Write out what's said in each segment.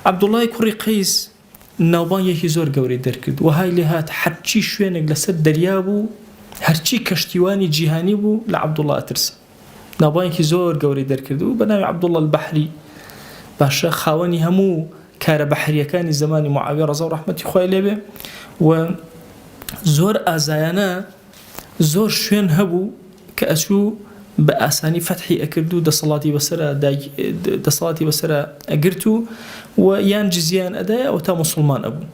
عەبدوڵڵای کوڕی قەیس ناوبانگێکی زۆر گەورەی دەرکرد و های لێ هات هەرچی شوێنێک لەسەر دەریا بوو، هەرچی کەشتیوانی جیهانی بوو لە عەبدوڵڵا ئەترسا. ناوبانگێکی زۆر گەورەی دەرکرد و بە ناوی عەبدوڵڵا البەحری، باشە خاوەنی هەموو کارە بەحریەکانی زمانی معاویە ڕەزا و ڕەحمەتی خوای لێبێ. و زۆر ئازایانە زۆر شوێن هەبوو کە ئەچوو بە ئاسانی فەتحی ئەکرد و دەسەڵاتی بەسەرە ئەگرت و یان جزیان ئەدایە ئەو تا موسڵمان ئەبوو.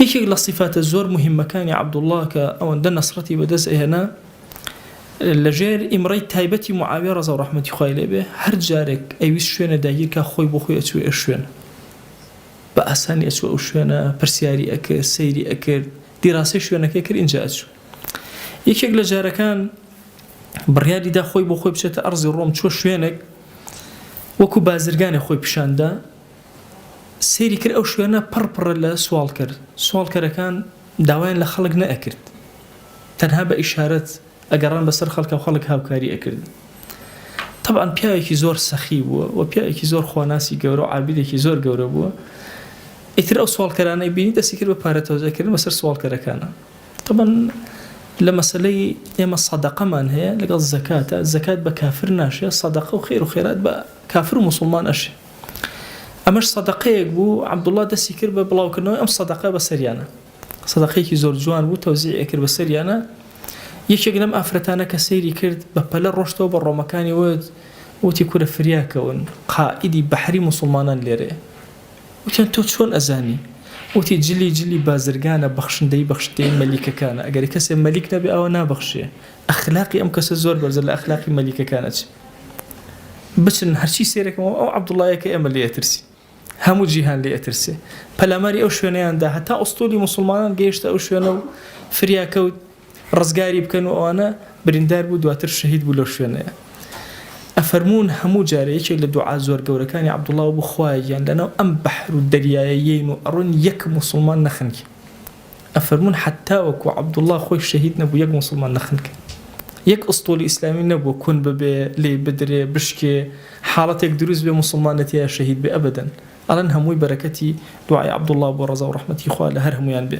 یەکێک لە صیفاتە زۆر مهمەکانی عەبدوڵڵا کە ئەوەندە نەسڕەتی بەدەست ئەهێنا لەژێر ئیمڕەی تایبەتی معاویە ڕەزا و ڕەحمەتی خوای لێبێ، هەر جارێک ئەویست شوێنە داگیر کە خۆی بۆ خۆی ئەچوو ئەو شوێنە، بە ئاسانی ئەچوو ئەو شوێنە، پرسیاری ئەکرد، سەیری ئەکرد، دیڕاسەی شوێنەکەی کرد، ئینجا ئەچوو. یەکێک لە جارەکان بڕیاریدا خۆی بۆ خۆی بچێتە ئەرزی ڕۆم، چوە شوێنێک وەکو بازرگانێک خۆی پیشاندا، سەیری کرد ئەو شوێنە پڕپڕە لە سوال کرد. سوالکەرەکان داوایان لە خەڵک نەئەکرد، تەنها بە ئیشارەت ئەگەڕان بەسەر خەڵکە و خەڵک هاوکاری ئەکرد. طبعاً پیاوێکی زۆر سەخی بووە و پیاوێکی زۆر خواناسی گەورە و عابیدێکی زۆر گەورە بووە. ئیتر ئەو سوالکەرانەی بینی دەستی کرد بە پارە تەوزێکردن بەسەر سوالکەرەکانە. طبعاً لە مەسەلەی ئێمە سەدەقەمان هەیە لەگەڵ زەکاتە، زەکات بە کافر ناشێ، سەدەقە و خێر و خێرات بە کافر و موسڵمان ئەشێ. ئەمەش سەدەقەیەک بوو، عەبدوڵڵا دەستی کرد بە بڵاوکردنەوەی ئەم سەدەقە بەسەریانە. سەدەقەیەکی زۆر جوان بوو، تەوزیعی کرد بەسەریانە. یەکێک لەم ئافرەتانە کە سەیری کرد بە پەلە ڕۆشتەوە بە ڕۆمەکانی وتی کورە فریاکەون، قائیدی بەحری موسڵمانان لێرەیە. وتیان تۆ چۆن ئەزانی؟ وتی جلی بازرگانە، بەخشندەی مەلیکەکانە، ئەگەر کەسێ مەلیک نەبێ ئەوە نابەخشێ. ئەخلاقی ئەم کەسە زۆر بەرزە لە ئەخلاقی مەلیکەکانە. بچن هەرچی سێرەکەمەوە ئەو عەبدوڵڵایە کە ئێمە لێ ئەترسی، هەموو جیهان لێ ئەترسێ. پەلاماری ئەو شوێنەیاندا هەتا ئوستولی موسڵمانان گەیشتە ئەو شوێنە و فریاکەوت ڕزگاری بکەن و ئەوانە بریندار بوو، دواتر شەهید بوو لەو شوێنەیە. ئەفەرمون هەموو جارە یەکێک لە دوعا زۆر گەورەکانی عەبدوڵڵا بوو خوایان لەناو ئەم بەحر و دەریایە یین و ئەڕۆن یەک موسڵمان نەخنکە. ئەفەرمون حتا وەکو عەبدوڵڵا خۆی شەهید نەبوو یەک موسڵمان نەخنکە، یەک ئوستولی ئیسلامی نەبوو کون ببێ، لێ بدرێ، بشکێ، حاڵەتێک دروست بێ موسڵمانەتیە شەهید بێ ئەبەدەن. ئەڵەن هەمووی بەرەکەتی دوعای عەبدوڵڵا بۆ ڕەزا و ڕەحمەتی خوا لە هەر هەمویان بێ.